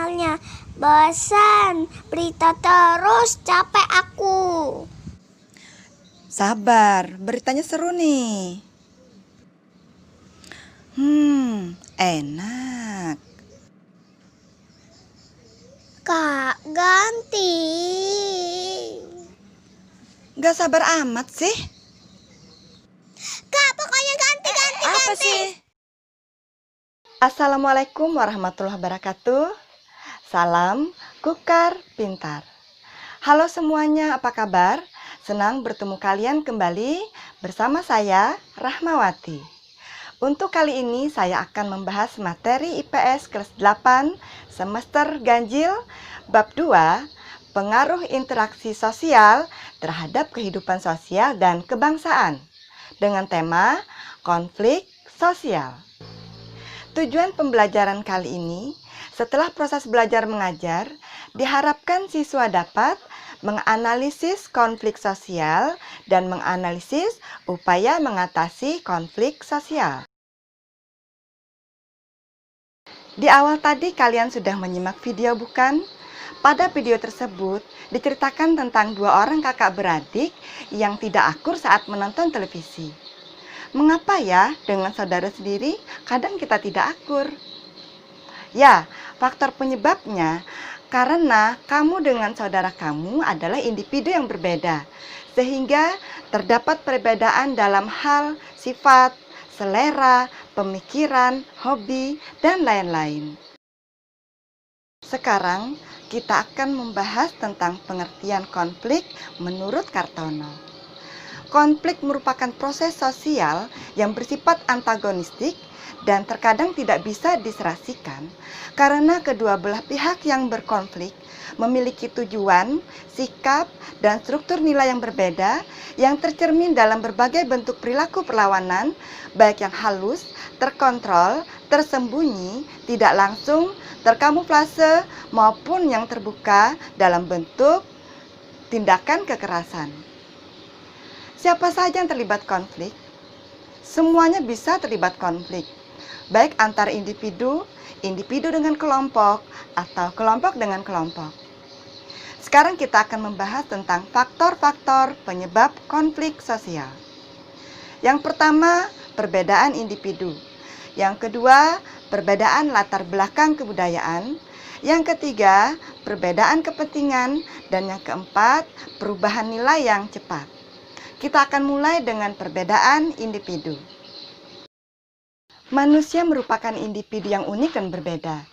channelnya. Bosan, berita terus, capek aku. Sabar, beritanya seru nih. Enak. Kak, ganti. Gak sabar amat sih. Kak, pokoknya ganti. Apa sih? Assalamualaikum warahmatullahi wabarakatuh. Salam Kukar Pintar. Halo semuanya, apa kabar? Senang bertemu kalian kembali bersama saya, Rahmawati. Untuk kali ini saya akan membahas materi IPS kelas 8 semester ganjil bab 2, pengaruh interaksi sosial terhadap kehidupan sosial dan kebangsaan dengan tema konflik sosial. Tujuan pembelajaran kali ini, setelah proses belajar mengajar, diharapkan siswa dapat menganalisis konflik sosial dan menganalisis upaya mengatasi konflik sosial. Di awal tadi kalian sudah menyimak video bukan? Pada video tersebut diceritakan tentang dua orang kakak beradik yang tidak akur saat menonton televisi. Mengapa ya dengan saudara sendiri kadang kita tidak akur? Ya, faktor penyebabnya karena kamu dengan saudara kamu adalah individu yang berbeda, sehingga terdapat perbedaan dalam hal sifat, selera, pemikiran, hobi, dan lain-lain. Sekarang kita akan membahas tentang pengertian konflik menurut Kartono. Konflik merupakan proses sosial yang bersifat antagonistik dan terkadang tidak bisa diserasikan karena kedua belah pihak yang berkonflik memiliki tujuan, sikap, dan struktur nilai yang berbeda yang tercermin dalam berbagai bentuk perilaku perlawanan, baik yang halus, terkontrol, tersembunyi, tidak langsung, terkamuflase, maupun yang terbuka dalam bentuk tindakan kekerasan. Siapa saja yang terlibat konflik? Semuanya bisa terlibat konflik, baik antar individu, individu dengan kelompok, atau kelompok dengan kelompok. Sekarang kita akan membahas tentang faktor-faktor penyebab konflik sosial. Yang pertama, perbedaan individu. Yang kedua, perbedaan latar belakang kebudayaan. Yang ketiga, perbedaan kepentingan. Dan yang keempat, perubahan nilai yang cepat. Kita akan mulai dengan perbedaan individu. Manusia merupakan individu yang unik dan berbeda.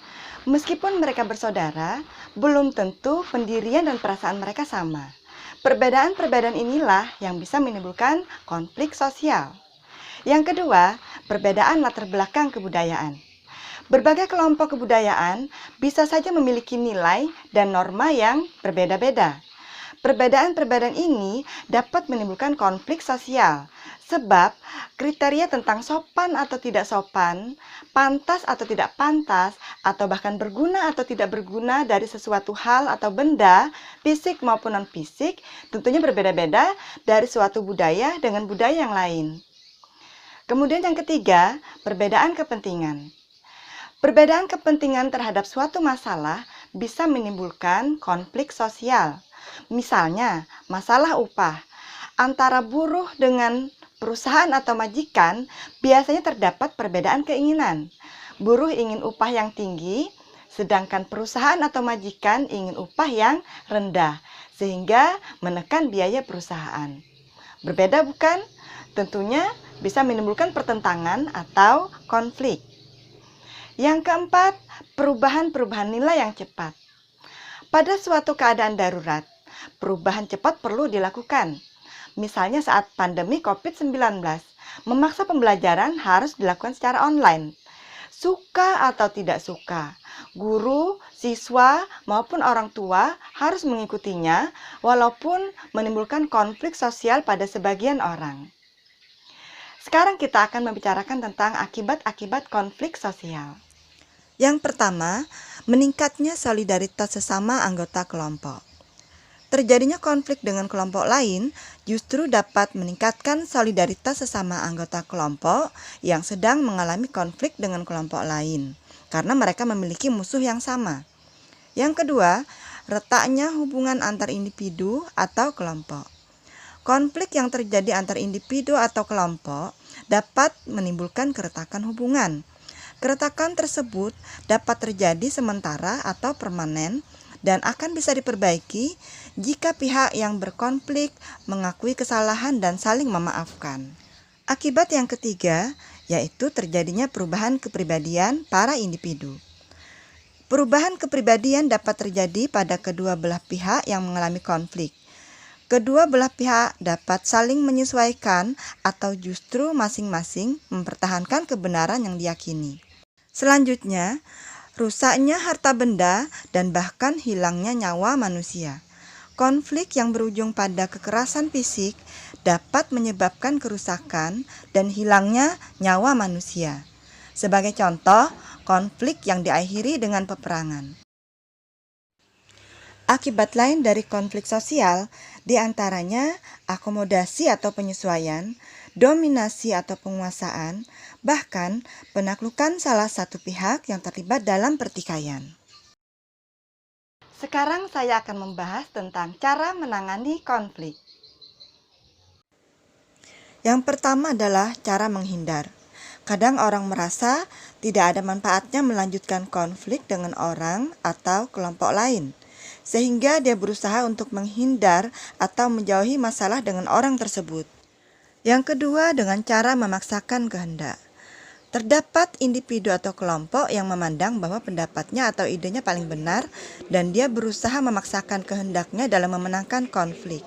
Meskipun mereka bersaudara, belum tentu pendirian dan perasaan mereka sama. Perbedaan-perbedaan inilah yang bisa menimbulkan konflik sosial. Yang kedua, perbedaan latar belakang kebudayaan. Berbagai kelompok kebudayaan bisa saja memiliki nilai dan norma yang berbeda-beda. Perbedaan-perbedaan ini dapat menimbulkan konflik sosial, sebab kriteria tentang sopan atau tidak sopan, pantas atau tidak pantas, atau bahkan berguna atau tidak berguna dari sesuatu hal atau benda, fisik maupun non-fisik, tentunya berbeda-beda dari suatu budaya dengan budaya yang lain. Kemudian yang ketiga, perbedaan kepentingan. Perbedaan kepentingan terhadap suatu masalah bisa menimbulkan konflik sosial. Misalnya, masalah upah antara buruh dengan perusahaan atau majikan biasanya terdapat perbedaan keinginan. Buruh ingin upah yang tinggi, sedangkan perusahaan atau majikan ingin upah yang rendah, sehingga menekan biaya perusahaan. Berbeda bukan? Tentunya bisa menimbulkan pertentangan atau konflik. Yang keempat, perubahan-perubahan nilai yang cepat. Pada suatu keadaan darurat, perubahan cepat perlu dilakukan. Misalnya saat pandemi COVID-19, memaksa pembelajaran harus dilakukan secara online. Suka atau tidak suka, guru, siswa, maupun orang tua harus mengikutinya walaupun menimbulkan konflik sosial pada sebagian orang. Sekarang kita akan membicarakan tentang akibat-akibat konflik sosial. Yang pertama, meningkatnya solidaritas sesama anggota kelompok. Terjadinya konflik dengan kelompok lain justru dapat meningkatkan solidaritas sesama anggota kelompok yang sedang mengalami konflik dengan kelompok lain, karena mereka memiliki musuh yang sama. Yang kedua, retaknya hubungan antar individu atau kelompok. Konflik yang terjadi antar individu atau kelompok dapat menimbulkan keretakan hubungan. Keretakan tersebut dapat terjadi sementara atau permanen dan akan bisa diperbaiki jika pihak yang berkonflik mengakui kesalahan dan saling memaafkan. Akibat yang ketiga, yaitu terjadinya perubahan kepribadian para individu. Perubahan kepribadian dapat terjadi pada kedua belah pihak yang mengalami konflik. Kedua belah pihak dapat saling menyesuaikan atau justru masing-masing mempertahankan kebenaran yang diyakini. Selanjutnya, rusaknya harta benda dan bahkan hilangnya nyawa manusia. Konflik yang berujung pada kekerasan fisik dapat menyebabkan kerusakan dan hilangnya nyawa manusia. Sebagai contoh, konflik yang diakhiri dengan peperangan. Akibat lain dari konflik sosial, diantaranya akomodasi atau penyesuaian, dominasi atau penguasaan, bahkan penaklukan salah satu pihak yang terlibat dalam pertikaian. Sekarang saya akan membahas tentang cara menangani konflik. Yang pertama adalah cara menghindar. Kadang orang merasa tidak ada manfaatnya melanjutkan konflik dengan orang atau kelompok lain, sehingga dia berusaha untuk menghindar atau menjauhi masalah dengan orang tersebut. Yang kedua, dengan cara memaksakan kehendak. Terdapat individu atau kelompok yang memandang bahwa pendapatnya atau idenya paling benar dan dia berusaha memaksakan kehendaknya dalam memenangkan konflik.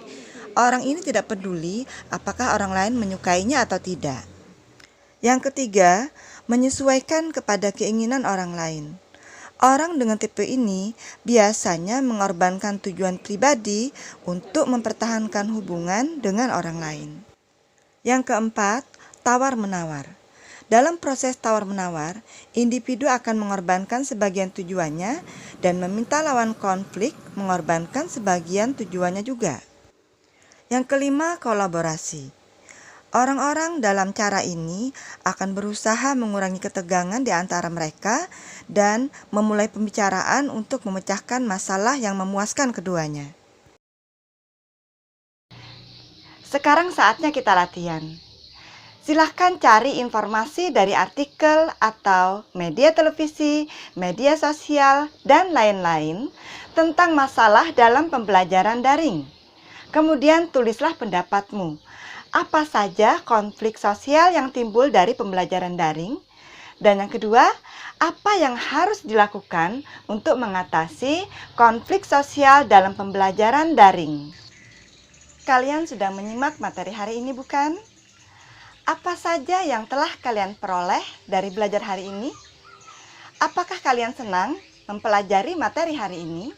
Orang ini tidak peduli apakah orang lain menyukainya atau tidak. Yang ketiga, menyesuaikan kepada keinginan orang lain. Orang dengan tipe ini biasanya mengorbankan tujuan pribadi untuk mempertahankan hubungan dengan orang lain. Yang keempat, tawar-menawar. Dalam proses tawar-menawar, individu akan mengorbankan sebagian tujuannya dan meminta lawan konflik mengorbankan sebagian tujuannya juga. Yang kelima, kolaborasi. Orang-orang dalam cara ini akan berusaha mengurangi ketegangan di antara mereka dan memulai pembicaraan untuk memecahkan masalah yang memuaskan keduanya. Sekarang saatnya kita latihan. Silahkan cari informasi dari artikel atau media televisi, media sosial, dan lain-lain tentang masalah dalam pembelajaran daring. Kemudian tulislah pendapatmu. Apa saja konflik sosial yang timbul dari pembelajaran daring? Dan yang kedua, apa yang harus dilakukan untuk mengatasi konflik sosial dalam pembelajaran daring? Kalian sudah menyimak materi hari ini, bukan? Apa saja yang telah kalian peroleh dari belajar hari ini? Apakah kalian senang mempelajari materi hari ini?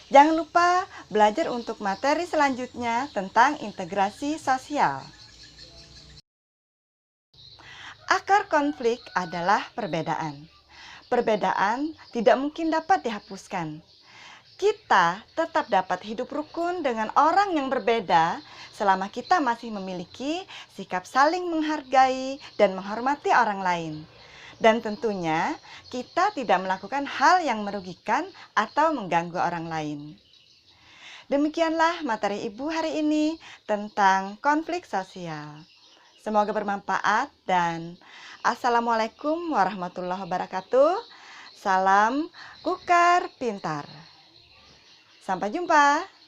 Jangan lupa belajar untuk materi selanjutnya tentang integrasi sosial. Akar konflik adalah perbedaan. Perbedaan tidak mungkin dapat dihapuskan. Kita tetap dapat hidup rukun dengan orang yang berbeda selama kita masih memiliki sikap saling menghargai dan menghormati orang lain. Dan tentunya kita tidak melakukan hal yang merugikan atau mengganggu orang lain. Demikianlah materi Ibu hari ini tentang konflik sosial. Semoga bermanfaat dan Assalamualaikum warahmatullahi wabarakatuh. Salam Kukar Pintar. Sampai jumpa.